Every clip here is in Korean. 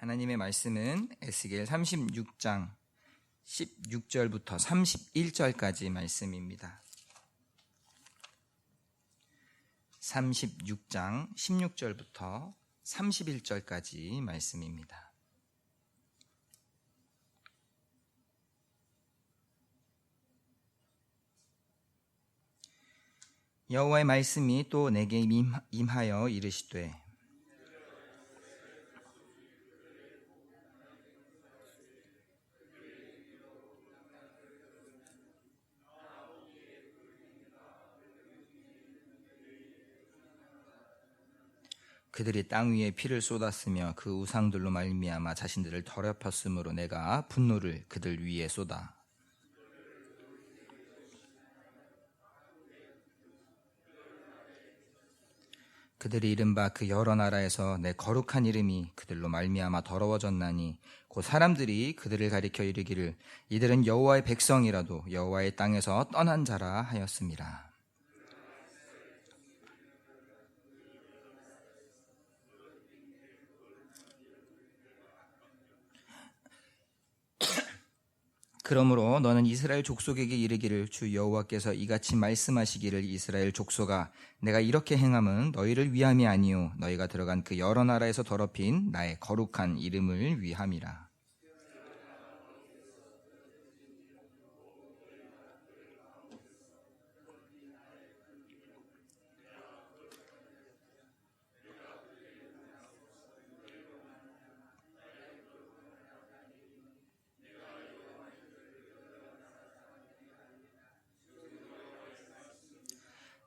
하나님의 말씀은 에스겔 36장 16절부터 31절까지 말씀입니다. 36장 16절부터 31절까지 말씀입니다. 여호와의 말씀이 또 내게 임하여 이르시되 그들이 땅 위에 피를 쏟았으며 그 우상들로 말미암아 자신들을 더럽혔으므로 내가 분노를 그들 위에 쏟아 그들이 이른바 그 여러 나라에서 내 거룩한 이름이 그들로 말미암아 더러워졌나니 곧 사람들이 그들을 가리켜 이르기를 이들은 여호와의 백성이라도 여호와의 땅에서 떠난 자라 하였음이라. 그러므로 너는 이스라엘 족속에게 이르기를 주 여호와께서 이같이 말씀하시기를 이스라엘 족속아 내가 이렇게 행함은 너희를 위함이 아니요 너희가 들어간 그 여러 나라에서 더럽힌 나의 거룩한 이름을 위함이라.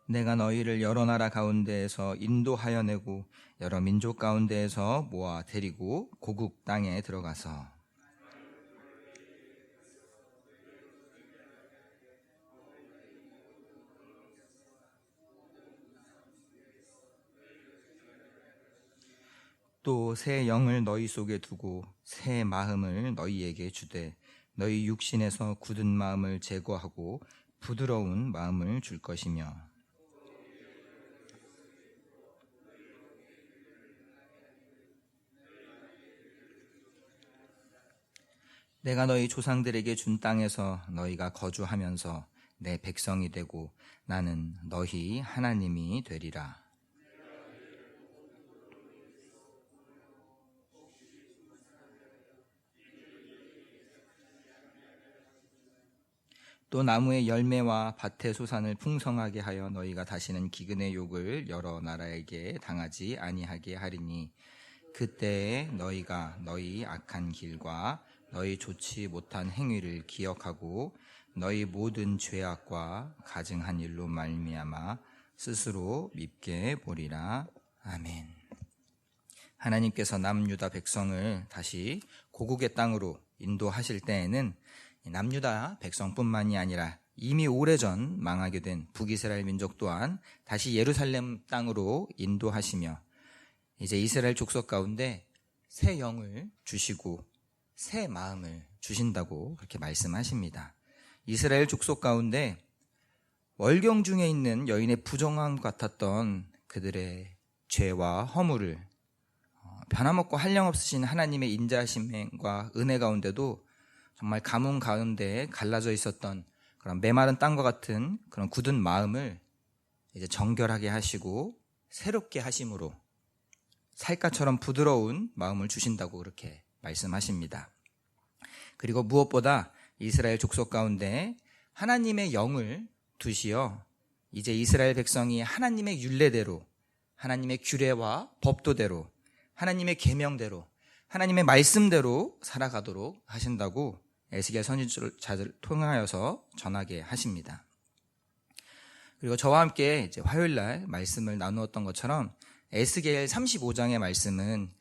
내가 너희를 여러 나라 가운데에서 인도하여 내고 여러 민족 가운데에서 모아 데리고 고국 땅에 들어가서 또 새 영을 너희 속에 두고 새 마음을 너희에게 주되 너희 육신에서 굳은 마음을 제거하고 부드러운 마음을 줄 것이며 내가 너희 조상들에게 준 땅에서 너희가 거주하면서 내 백성이 되고 나는 너희 하나님이 되리라. 또 나무의 열매와 밭의 소산을 풍성하게 하여 너희가 다시는 기근의 욕을 여러 나라에게 당하지 아니하게 하리니 그때에 너희가 너희 악한 길과 너희 좋지 못한 행위를 기억하고 너희 모든 죄악과 가증한 일로 말미암아 스스로 밉게 보리라. 아멘. 하나님께서 남유다 백성을 다시 고국의 땅으로 인도하실 때에는 남유다 백성뿐만이 아니라 이미 오래전 망하게 된 북이스라엘 민족 또한 다시 예루살렘 땅으로 인도하시며 이제 이스라엘 족속 가운데 새 영을 주시고 새 마음을 주신다고 그렇게 말씀하십니다. 이스라엘 족속 가운데 월경 중에 있는 여인의 부정함 같았던 그들의 죄와 허물을 변함없고 한량없으신 하나님의 인자하심과 은혜 가운데도 정말 가뭄 가운데 갈라져 있었던 그런 메마른 땅과 같은 그런 굳은 마음을 이제 정결하게 하시고 새롭게 하심으로 살갗처럼 부드러운 마음을 주신다고 그렇게 말씀하십니다. 그리고 무엇보다 이스라엘 족속 가운데 하나님의 영을 두시어 이제 이스라엘 백성이 하나님의 율례대로 하나님의 규례와 법도대로 하나님의 계명대로 하나님의 말씀대로 살아가도록 하신다고 에스겔 선지자를 통하여서 전하게 하십니다. 그리고 저와 함께 이제 화요일 날 말씀을 나누었던 것처럼 에스겔 35장의 말씀은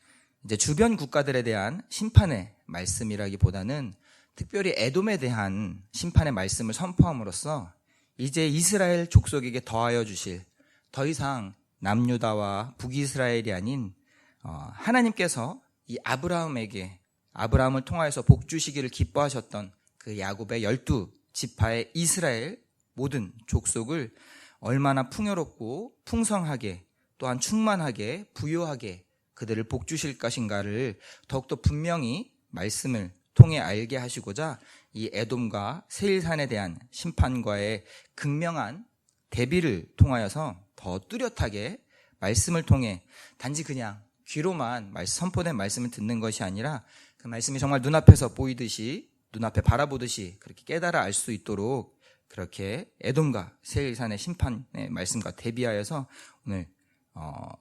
이제 주변 국가들에 대한 심판의 말씀이라기보다는 특별히 에돔에 대한 심판의 말씀을 선포함으로써 이제 이스라엘 족속에게 더하여 주실 더 이상 남유다와 북이스라엘이 아닌 하나님께서 이 아브라함을 통하여서 복 주시기를 기뻐하셨던 그 야곱의 12지파의 이스라엘 모든 족속을 얼마나 풍요롭고 풍성하게 또한 충만하게 부유하게 그들을 복 주실 것인가를 더욱더 분명히 말씀을 통해 알게 하시고자 이 에돔과 세일산에 대한 심판과의 극명한 대비를 통하여서 더 뚜렷하게 말씀을 통해 단지 그냥 귀로만 선포된 말씀을 듣는 것이 아니라 그 말씀이 정말 눈앞에서 보이듯이 눈앞에 바라보듯이 그렇게 깨달아 알 수 있도록 그렇게 에돔과 세일산의 심판의 말씀과 대비하여서 오늘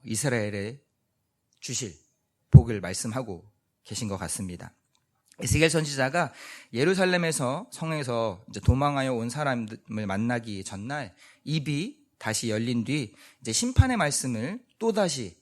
이스라엘에 주실 복을 말씀하고 계신 것 같습니다. 에스겔 선지자가 예루살렘에서 성에서 이제 도망하여 온 사람을 만나기 전날 입이 다시 열린 뒤 이제 심판의 말씀을 또다시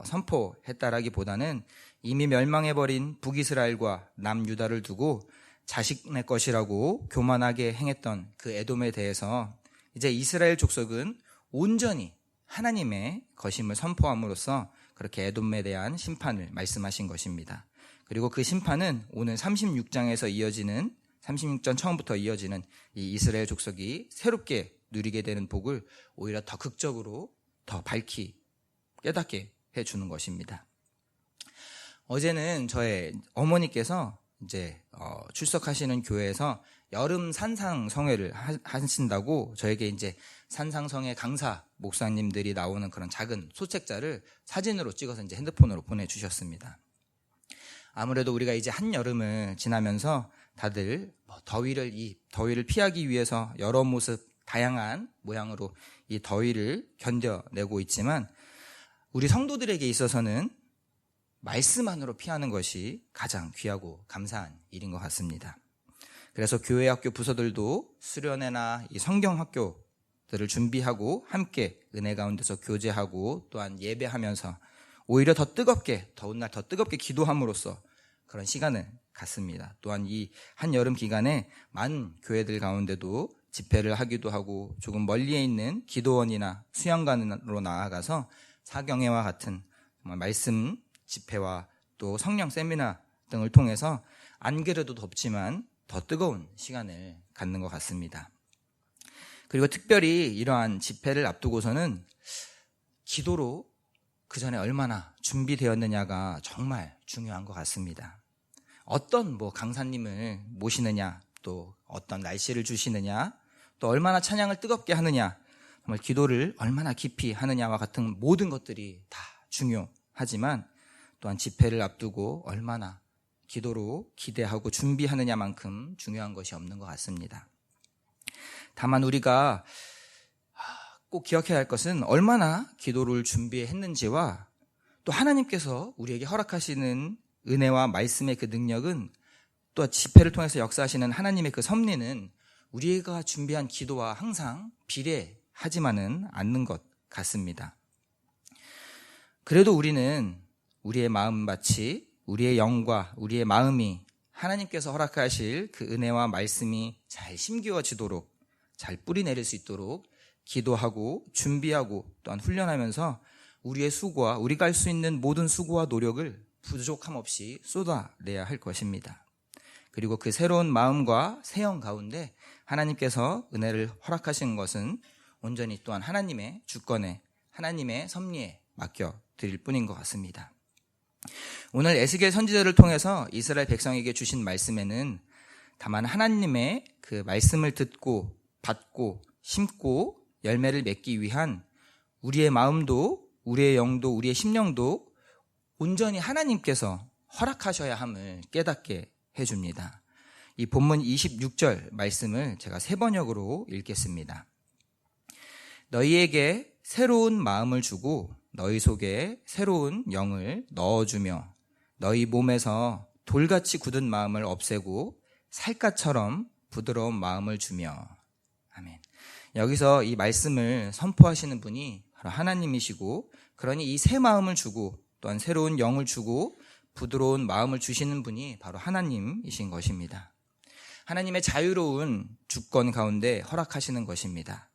선포했다라기보다는 이미 멸망해버린 북이스라엘과 남유다를 두고 자식네 것이라고 교만하게 행했던 그 에돔에 대해서 이제 이스라엘 족속은 온전히 하나님의 것임을 선포함으로써 그렇게 에돔에 대한 심판을 말씀하신 것입니다. 그리고 그 심판은 오늘 36장에서 이어지는 36장 처음부터 이어지는 이 이스라엘 족속이 새롭게 누리게 되는 복을 오히려 더 극적으로 더 밝히 깨닫게 해주는 것입니다. 어제는 저의 어머니께서 이제 출석하시는 교회에서 여름 산상성회를 하신다고 저에게 이제 산상성회 강사 목사님들이 나오는 그런 작은 소책자를 사진으로 찍어서 이제 핸드폰으로 보내주셨습니다. 아무래도 우리가 이제 한여름을 지나면서 다들 더위를 피하기 위해서 여러 모습 다양한 모양으로 이 더위를 견뎌내고 있지만 우리 성도들에게 있어서는 말씀 안으로 피하는 것이 가장 귀하고 감사한 일인 것 같습니다. 그래서 교회 학교 부서들도 수련회나 이 성경 학교들을 준비하고 함께 은혜 가운데서 교제하고 또한 예배하면서 오히려 더 뜨겁게 더운 날 더 뜨겁게 기도함으로써 그런 시간을 갖습니다. 또한 이 한여름 기간에 많은 교회들 가운데도 집회를 하기도 하고 조금 멀리에 있는 기도원이나 수양관으로 나아가서 사경회와 같은 정말 말씀 집회와 또 성령 세미나 등을 통해서 안 그래도 덥지만 더 뜨거운 시간을 갖는 것 같습니다. 그리고 특별히 이러한 집회를 앞두고서는 기도로 그 전에 얼마나 준비되었느냐가 정말 중요한 것 같습니다. 어떤 강사님을 모시느냐, 또 어떤 날씨를 주시느냐, 또 얼마나 찬양을 뜨겁게 하느냐, 정말 기도를 얼마나 깊이 하느냐와 같은 모든 것들이 다 중요하지만 또한 집회를 앞두고 얼마나 기도로 기대하고 준비하느냐만큼 중요한 것이 없는 것 같습니다. 다만 우리가 꼭 기억해야 할 것은 얼마나 기도를 준비했는지와 또 하나님께서 우리에게 허락하시는 은혜와 말씀의 그 능력은 또 집회를 통해서 역사하시는 하나님의 그 섭리는 우리가 준비한 기도와 항상 비례하지만은 않는 것 같습니다. 그래도 우리는 우리의 마음밭이, 우리의 영과 우리의 마음이 하나님께서 허락하실 그 은혜와 말씀이 잘 심기워지도록, 잘 뿌리내릴 수 있도록 기도하고 준비하고 또한 훈련하면서 우리의 수고와 우리가 할 수 있는 모든 수고와 노력을 부족함 없이 쏟아내야 할 것입니다. 그리고 그 새로운 마음과 새영 가운데 하나님께서 은혜를 허락하신 것은 온전히 또한 하나님의 주권에, 하나님의 섭리에 맡겨드릴 뿐인 것 같습니다. 오늘 에스겔 선지자를 통해서 이스라엘 백성에게 주신 말씀에는 다만 하나님의 그 말씀을 듣고 받고 심고 열매를 맺기 위한 우리의 마음도 우리의 영도 우리의 심령도 온전히 하나님께서 허락하셔야 함을 깨닫게 해줍니다. 이 본문 26절 말씀을 제가 세 번역으로 읽겠습니다. 너희에게 새로운 마음을 주고 너희 속에 새로운 영을 넣어주며 너희 몸에서 돌같이 굳은 마음을 없애고 살갗처럼 부드러운 마음을 주며. 아멘. 여기서 이 말씀을 선포하시는 분이 바로 하나님이시고, 그러니 이 새 마음을 주고 또한 새로운 영을 주고 부드러운 마음을 주시는 분이 바로 하나님이신 것입니다. 하나님의 자유로운 주권 가운데 허락하시는 것입니다.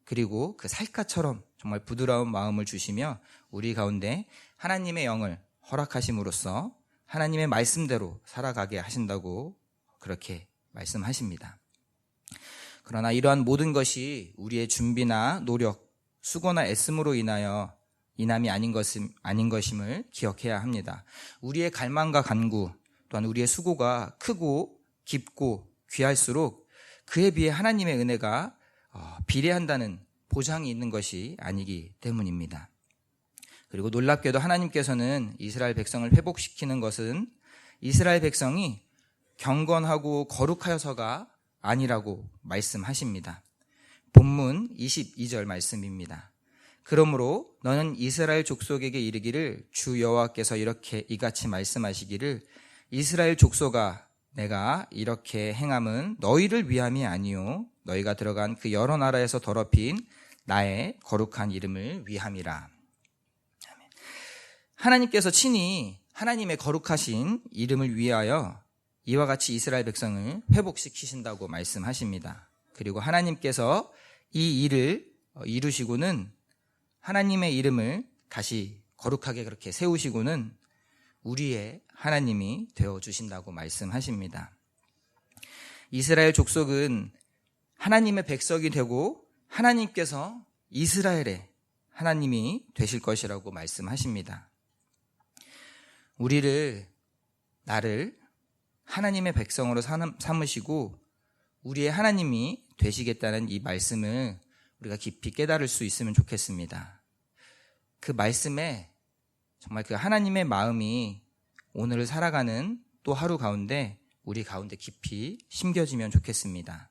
그리고 그 살갗처럼 정말 부드러운 마음을 주시며 우리 가운데 하나님의 영을 허락하심으로써 하나님의 말씀대로 살아가게 하신다고 그렇게 말씀하십니다. 그러나 이러한 모든 것이 우리의 준비나 노력, 수고나 애씀으로 인하여 이남이 아닌 것임을 기억해야 합니다. 우리의 갈망과 간구 또한 우리의 수고가 크고 깊고 귀할수록 그에 비해 하나님의 은혜가 비례한다는 보장이 있는 것이 아니기 때문입니다. 그리고 놀랍게도 하나님께서는 이스라엘 백성을 회복시키는 것은 이스라엘 백성이 경건하고 거룩하여서가 아니라고 말씀하십니다. 본문 22절 말씀입니다. 그러므로 너는 이스라엘 족속에게 이르기를 주 여호와께서 이같이 말씀하시기를 이스라엘 족속아 내가 이렇게 행함은 너희를 위함이 아니요 너희가 들어간 그 여러 나라에서 더럽힌 나의 거룩한 이름을 위함이라. 하나님께서 친히 하나님의 거룩하신 이름을 위하여 이와 같이 이스라엘 백성을 회복시키신다고 말씀하십니다. 그리고 하나님께서 이 일을 이루시고는 하나님의 이름을 다시 거룩하게 그렇게 세우시고는 우리의 하나님이 되어주신다고 말씀하십니다. 이스라엘 족속은 하나님의 백성이 되고 하나님께서 이스라엘의 하나님이 되실 것이라고 말씀하십니다. 나를 하나님의 백성으로 삼으시고 우리의 하나님이 되시겠다는 이 말씀을 우리가 깊이 깨달을 수 있으면 좋겠습니다. 그 말씀에 정말 그 하나님의 마음이 오늘을 살아가는 또 하루 가운데 우리 가운데 깊이 심겨지면 좋겠습니다.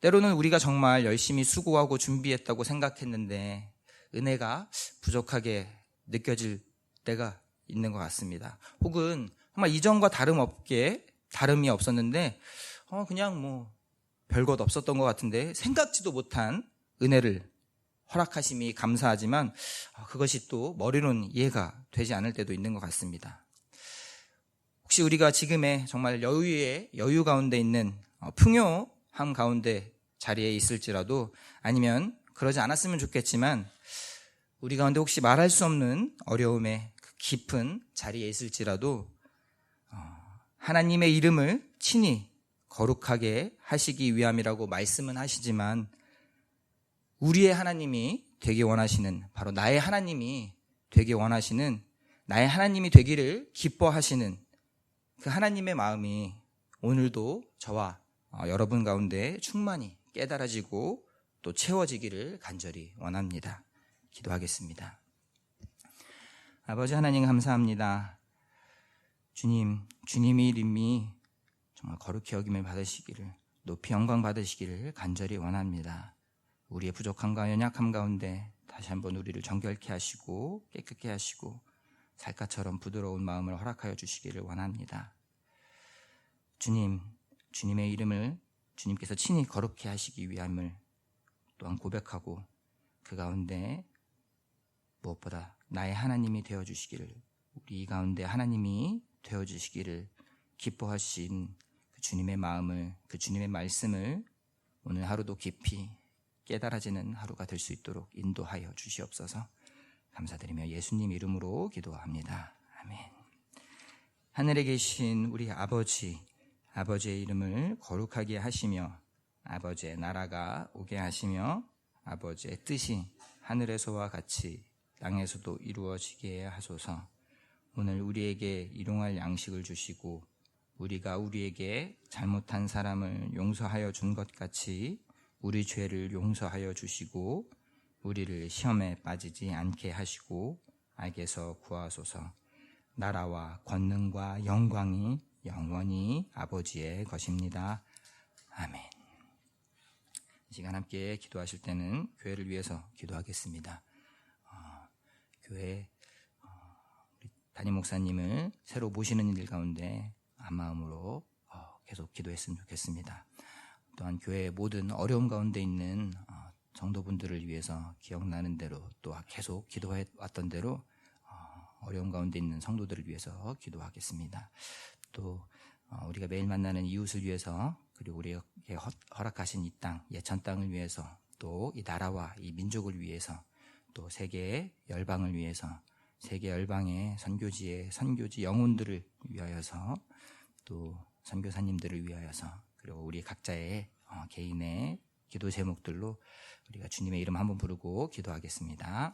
때로는 우리가 정말 열심히 수고하고 준비했다고 생각했는데 은혜가 부족하게 느껴질 때가 있는 것 같습니다. 혹은 정말 이전과 다름이 없었는데 그냥 별것 없었던 것 같은데 생각지도 못한 은혜를 허락하심이 감사하지만 그것이 또 머리로는 이해가 되지 않을 때도 있는 것 같습니다. 혹시 우리가 지금의 정말 여유 가운데 있는 풍요함 가운데 자리에 있을지라도 아니면 그러지 않았으면 좋겠지만 우리 가운데 혹시 말할 수 없는 어려움의 깊은 자리에 있을지라도 하나님의 이름을 친히 거룩하게 하시기 위함이라고 말씀은 하시지만 우리의 하나님이 되기 원하시는 바로 나의 하나님이 되기 원하시는 나의 하나님이 되기를 기뻐하시는 그 하나님의 마음이 오늘도 저와 여러분 가운데 충만히 깨달아지고 또 채워지기를 간절히 원합니다. 기도하겠습니다. 아버지 하나님 감사합니다. 주님의 이름이 정말 거룩히 여김을 받으시기를 높이 영광 받으시기를 간절히 원합니다. 우리의 부족함과 연약함 가운데 다시 한번 우리를 정결케 하시고 깨끗게 하시고 살갗처럼 부드러운 마음을 허락하여 주시기를 원합니다. 주님의 이름을 주님께서 친히 거룩히 하시기 위함을 또한 고백하고 그 가운데 무엇보다 나의 하나님이 되어주시기를 우리 가운데 하나님이 되어주시기를 기뻐하신 그 주님의 마음을 그 주님의 말씀을 오늘 하루도 깊이 깨달아지는 하루가 될 수 있도록 인도하여 주시옵소서. 감사드리며 예수님 이름으로 기도합니다. 아멘. 하늘에 계신 우리 아버지의 이름을 거룩하게 하시며 아버지의 나라가 오게 하시며 아버지의 뜻이 하늘에서와 같이 땅에서도 이루어지게 하소서. 오늘 우리에게 일용할 양식을 주시고 우리가 우리에게 잘못한 사람을 용서하여 준 것 같이 우리 죄를 용서하여 주시고 우리를 시험에 빠지지 않게 하시고 악에서 구하소서. 나라와 권능과 영광이 영원히 아버지의 것입니다. 아멘. 이 시간 함께 기도하실 때는 교회를 위해서 기도하겠습니다. 교회 우리 담임 목사님을 새로 모시는 일 가운데 한마음으로 계속 기도했으면 좋겠습니다. 또한 교회의 모든 어려움 가운데 있는 성도분들을 위해서 기억나는 대로 또 계속 기도해 왔던 대로 어려움 가운데 있는 성도들을 위해서 기도하겠습니다. 또 우리가 매일 만나는 이웃을 위해서 그리고 우리에게 허락하신 이 땅, 예천 땅을 위해서 또 이 나라와 이 민족을 위해서 또 세계 열방을 위해서 세계 열방의 선교지 영혼들을 위하여서 또 선교사님들을 위하여서 그리고 우리 각자의 개인의 기도 제목들로 우리가 주님의 이름 한번 부르고 기도하겠습니다.